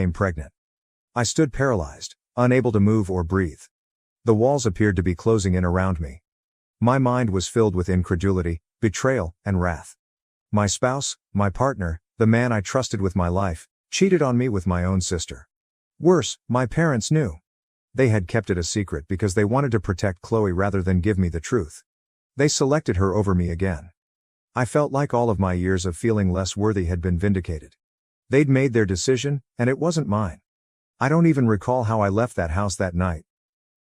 became pregnant. I stood paralyzed, unable to move or breathe. The walls appeared to be closing in around me. My mind was filled with incredulity, betrayal, and wrath. My spouse, my partner, the man I trusted with my life, cheated on me with my own sister. Worse, my parents knew. They had kept it a secret because they wanted to protect Chloe rather than give me the truth. They selected her over me again. I felt like all of my years of feeling less worthy had been vindicated. They'd made their decision, and it wasn't mine. I don't even recall how I left that house that night.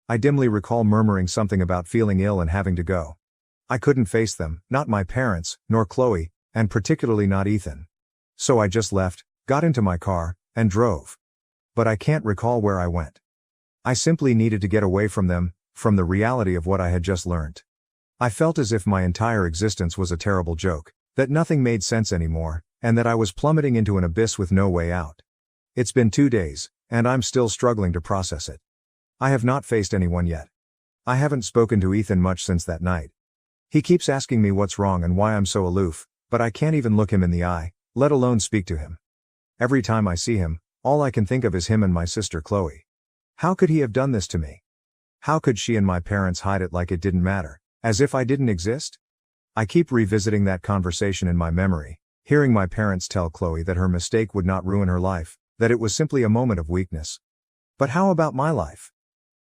I dimly recall murmuring something about feeling ill and having to go. I couldn't face them, not my parents, nor Chloe, and particularly not Ethan. So I just left, got into my car, and drove. But I can't recall where I went. I simply needed to get away from them, from the reality of what I had just learned. I felt as if my entire existence was a terrible joke, that nothing made sense anymore, and that I was plummeting into an abyss with no way out. It's been 2 days, and I'm still struggling to process it. I have not faced anyone yet. I haven't spoken to Ethan much since that night. He keeps asking me what's wrong and why I'm so aloof, but I can't even look him in the eye, let alone speak to him. Every time I see him, all I can think of is him and my sister Chloe. How could he have done this to me? How could she and my parents hide it like it didn't matter, as if I didn't exist? I keep revisiting that conversation in my memory, hearing my parents tell Chloe that her mistake would not ruin her life, that it was simply a moment of weakness. But how about my life?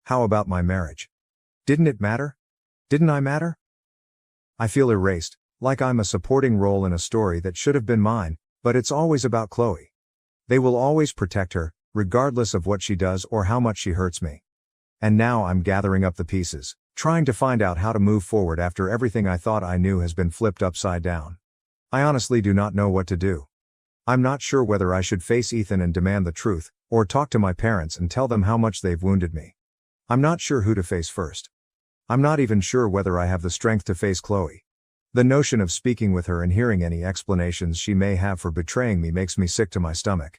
How about my marriage? Didn't it matter? Didn't I matter? I feel erased, like I'm a supporting role in a story that should have been mine, but it's always about Chloe. They will always protect her, regardless of what she does or how much she hurts me. And now I'm gathering up the pieces, trying to find out how to move forward after everything I thought I knew has been flipped upside down. I honestly do not know what to do. I'm not sure whether I should face Ethan and demand the truth, or talk to my parents and tell them how much they've wounded me. I'm not sure who to face first. I'm not even sure whether I have the strength to face Chloe. The notion of speaking with her and hearing any explanations she may have for betraying me makes me sick to my stomach.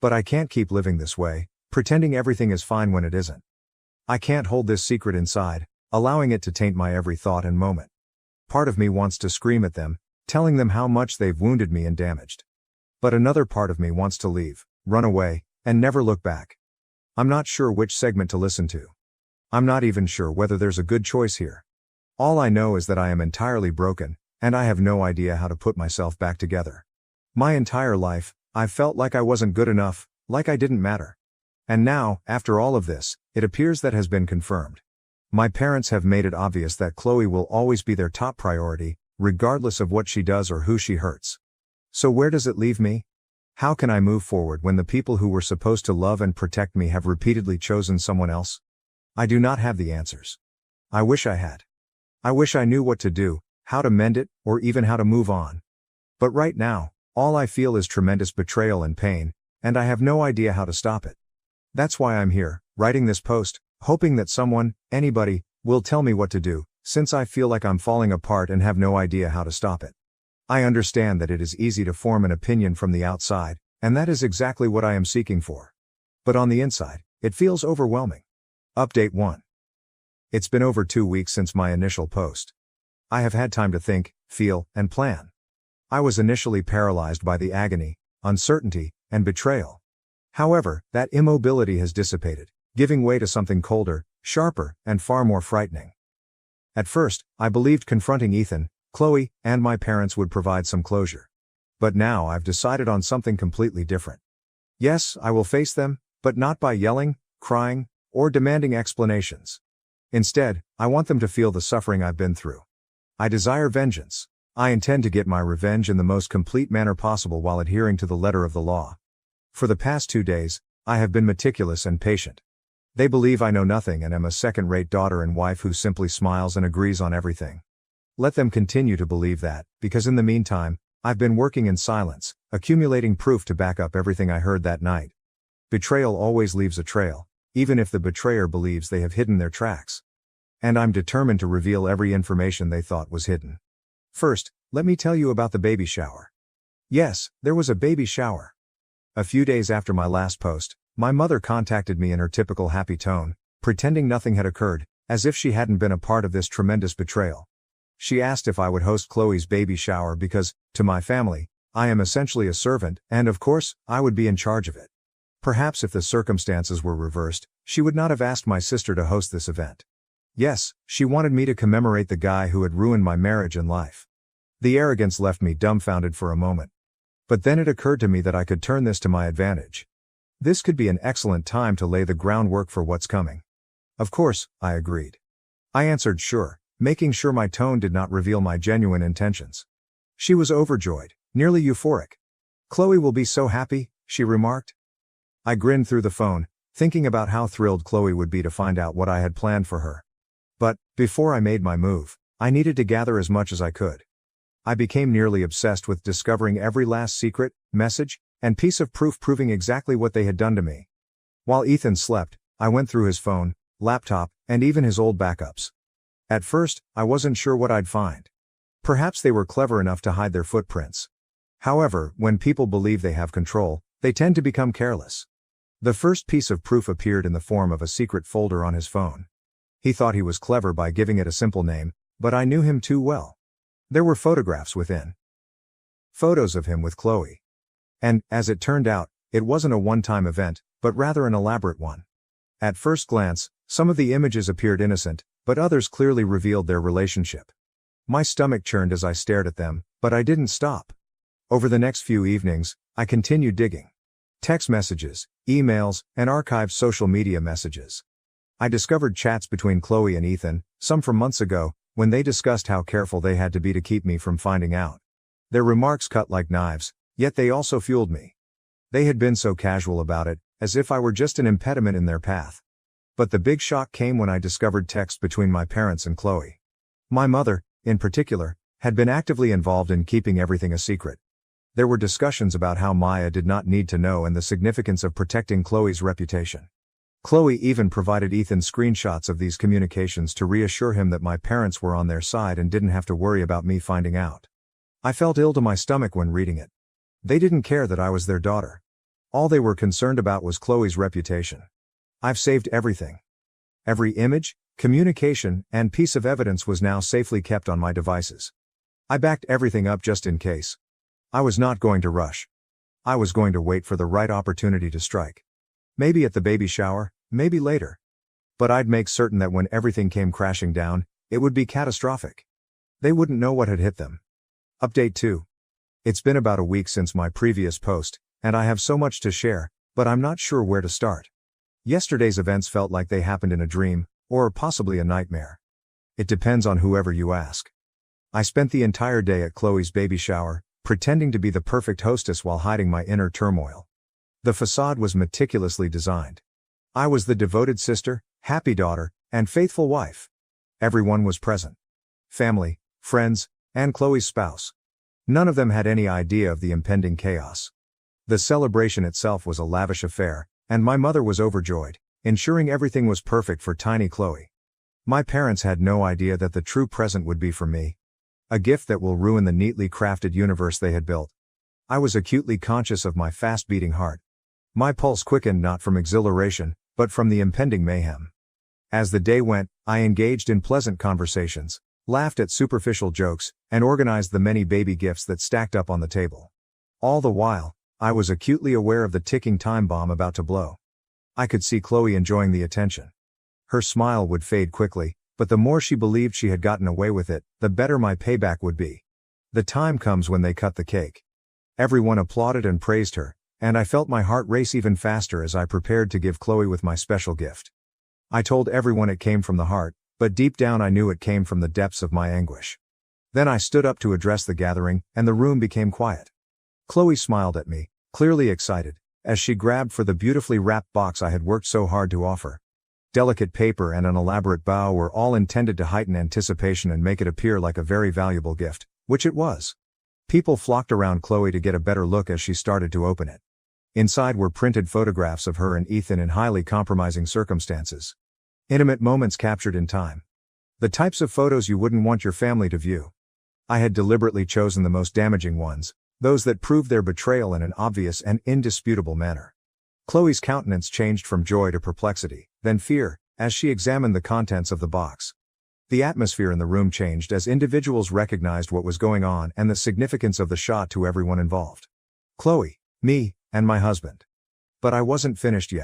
But I can't keep living this way, pretending everything is fine when it isn't. I can't hold this secret inside, allowing it to taint my every thought and moment. Part of me wants to scream at them, telling them how much they've wounded me and damaged. But another part of me wants to leave, run away, and never look back. I'm not sure which segment to listen to. I'm not even sure whether there's a good choice here. All I know is that I am entirely broken, and I have no idea how to put myself back together. My entire life, I've felt like I wasn't good enough, like I didn't matter. And now, after all of this, it appears that has been confirmed. My parents have made it obvious that Chloe will always be their top priority, regardless of what she does or who she hurts. So where does it leave me? How can I move forward when the people who were supposed to love and protect me have repeatedly chosen someone else? I do not have the answers. I wish I had. I wish I knew what to do, how to mend it, or even how to move on. But right now, all I feel is tremendous betrayal and pain, and I have no idea how to stop it. That's why I'm here, writing this post, hoping that someone, anybody, will tell me what to do, since I feel like I'm falling apart and have no idea how to stop it. I understand that it is easy to form an opinion from the outside, and that is exactly what I am seeking for. But on the inside, it feels overwhelming. Update 1. It's been over 2 weeks since my initial post. I have had time to think, feel, and plan. I was initially paralyzed by the agony, uncertainty, and betrayal. However, that immobility has dissipated, giving way to something colder, sharper, and far more frightening. At first, I believed confronting Ethan, Chloe, and my parents would provide some closure. But now I've decided on something completely different. Yes, I will face them, but not by yelling, crying, or demanding explanations. Instead, I want them to feel the suffering I've been through. I desire vengeance. I intend to get my revenge in the most complete manner possible while adhering to the letter of the law. For the past 2 days, I have been meticulous and patient. They believe I know nothing and am a second-rate daughter and wife who simply smiles and agrees on everything. Let them continue to believe that, because in the meantime, I've been working in silence, accumulating proof to back up everything I heard that night. Betrayal always leaves a trail, even if the betrayer believes they have hidden their tracks. And I'm determined to reveal every information they thought was hidden. First, let me tell you about the baby shower. Yes, there was a baby shower. A few days after my last post, my mother contacted me in her typical happy tone, pretending nothing had occurred, as if she hadn't been a part of this tremendous betrayal. She asked if I would host Chloe's baby shower because, to my family, I am essentially a servant, and of course, I would be in charge of it. Perhaps if the circumstances were reversed, she would not have asked my sister to host this event. Yes, she wanted me to commemorate the guy who had ruined my marriage and life. The arrogance left me dumbfounded for a moment. But then it occurred to me that I could turn this to my advantage. This could be an excellent time to lay the groundwork for what's coming. Of course, I agreed. I answered sure, making sure my tone did not reveal my genuine intentions. She was overjoyed, nearly euphoric. "Chloe will be so happy," she remarked. I grinned through the phone, thinking about how thrilled Chloe would be to find out what I had planned for her. But, before I made my move, I needed to gather as much as I could. I became nearly obsessed with discovering every last secret, message, and piece of proof proving exactly what they had done to me. While Ethan slept, I went through his phone, laptop, and even his old backups. At first, I wasn't sure what I'd find. Perhaps they were clever enough to hide their footprints. However, when people believe they have control, they tend to become careless. The first piece of proof appeared in the form of a secret folder on his phone. He thought he was clever by giving it a simple name, but I knew him too well. There were photographs within. Photos of him with Chloe. And, as it turned out, it wasn't a one-time event, but rather an elaborate one. At first glance, some of the images appeared innocent, but others clearly revealed their relationship. My stomach churned as I stared at them, but I didn't stop. Over the next few evenings, I continued digging. Text messages, emails, and archived social media messages. I discovered chats between Chloe and Ethan, some from months ago, when they discussed how careful they had to be to keep me from finding out. Their remarks cut like knives, yet they also fueled me. They had been so casual about it, as if I were just an impediment in their path. But the big shock came when I discovered texts between my parents and Chloe. My mother, in particular, had been actively involved in keeping everything a secret. There were discussions about how Maya did not need to know and the significance of protecting Chloe's reputation. Chloe even provided Ethan screenshots of these communications to reassure him that my parents were on their side and didn't have to worry about me finding out. I felt ill to my stomach when reading it. They didn't care that I was their daughter. All they were concerned about was Chloe's reputation. I've saved everything. Every image, communication, and piece of evidence was now safely kept on my devices. I backed everything up just in case. I was not going to rush. I was going to wait for the right opportunity to strike. Maybe at the baby shower, maybe later. But I'd make certain that when everything came crashing down, it would be catastrophic. They wouldn't know what had hit them. Update 2. It's been about a week since my previous post, and I have so much to share, but I'm not sure where to start. Yesterday's events felt like they happened in a dream, or possibly a nightmare. It depends on whoever you ask. I spent the entire day at Chloe's baby shower, pretending to be the perfect hostess while hiding my inner turmoil. The facade was meticulously designed. I was the devoted sister, happy daughter, and faithful wife. Everyone was present. Family, friends, and Chloe's spouse. None of them had any idea of the impending chaos. The celebration itself was a lavish affair, and my mother was overjoyed, ensuring everything was perfect for tiny Chloe. My parents had no idea that the true present would be for me. A gift that will ruin the neatly crafted universe they had built. I was acutely conscious of my fast-beating heart. My pulse quickened not from exhilaration, but from the impending mayhem. As the day went, I engaged in pleasant conversations, laughed at superficial jokes, and organized the many baby gifts that stacked up on the table. All the while, I was acutely aware of the ticking time bomb about to blow. I could see Chloe enjoying the attention. Her smile would fade quickly, but the more she believed she had gotten away with it, the better my payback would be. The time comes when they cut the cake. Everyone applauded and praised her, and I felt my heart race even faster as I prepared to give Chloe with my special gift. I told everyone it came from the heart, but deep down I knew it came from the depths of my anguish. Then I stood up to address the gathering, and the room became quiet. Chloe smiled at me, clearly excited, as she grabbed for the beautifully wrapped box I had worked so hard to offer. Delicate paper and an elaborate bow were all intended to heighten anticipation and make it appear like a very valuable gift, which it was. People flocked around Chloe to get a better look as she started to open it. Inside were printed photographs of her and Ethan in highly compromising circumstances. Intimate moments captured in time. The types of photos you wouldn't want your family to view. I had deliberately chosen the most damaging ones, those that proved their betrayal in an obvious and indisputable manner. Chloe's countenance changed from joy to perplexity, then fear, as she examined the contents of the box. The atmosphere in the room changed as individuals recognized what was going on and the significance of the shot to everyone involved. Chloe, me, and my husband. But I wasn't finished yet.